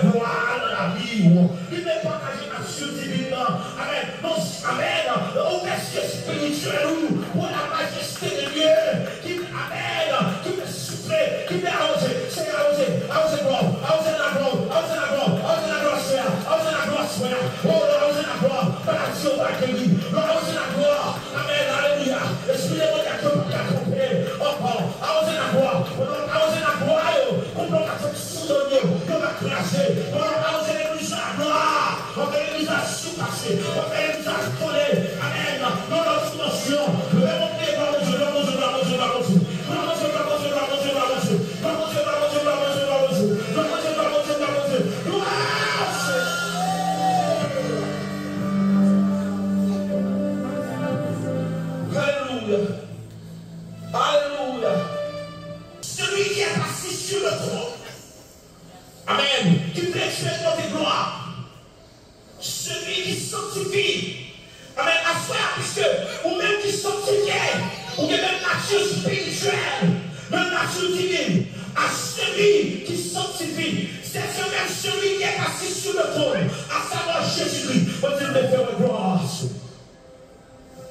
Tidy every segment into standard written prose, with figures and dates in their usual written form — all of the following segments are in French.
gloire dans la vie. Il n'est pas qu'à une action divine. Amen. Non, amen. Au verset spirituel, pour la majesté de Dieu, qui, amen, qui me souffler, qui me arroser, c'est arroser, arroser gloire, arroser la gloire, arroser la gloire, arroser la gloire, arroser la gloire, oh, arroser la gloire, par l'action va accueillir, arroser la gloire, amen, alléluia, excusez-moi d'accompagner, encore, arroser la gloire, arroser la gloire, on peut la faire soudonner, on va classer, on va arroser l'église à la gloire, on va l'église à sous-passer, on va l'église à coller, amen, dans notre dimension, remonter par le Dieu, alléluia. Celui qui est assis sur le trône, amen, qui peut expérimenter gloire, celui qui sanctifie, amen, à soi, puisque ou même qui sanctifie, ou même nature spirituelle, même nature divine, à celui qui sanctifie, c'est même celui qui est assis sur le trône, à savoir Jésus-Christ. On dit de faire gloire à soi.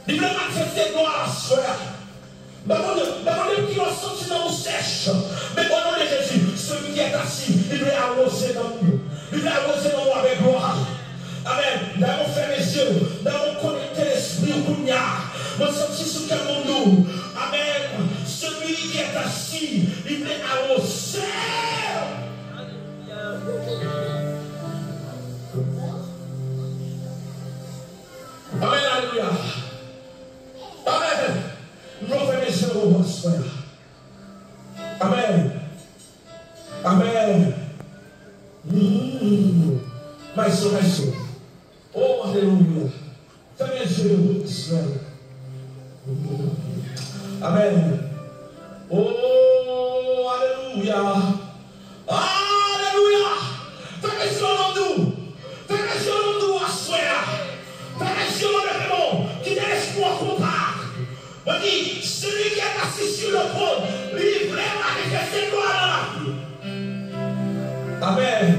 Il veut manifester gloire à soi. Qui ont senti dans nous sèche, mais au nom de Jésus, celui qui est assis, il veut arroser dans nous. Il veut arroser dans nous avec gloire. Amen. Nous avons fait les yeux, nous avons connecté l'esprit au Kounia. Nous sommes senti sous quel monde. Amen. Celui qui est assis, il veut arroser. Amen. Alléluia. Amen. Nous faisons les yeux au frère. Amen. Amen. Mais oh, alléluia. Fais mes yeux, Israël. Amen. Oh, alléluia. Alléluia. Fais mes yeux en nous. Fais mes yeux en nous, Assoya. Fais mes yeux en nous, qui est l'espoir combat. On dit, celui qui est assis sur le trône, lui, vraiment manifester gloire dans la vie. Amen.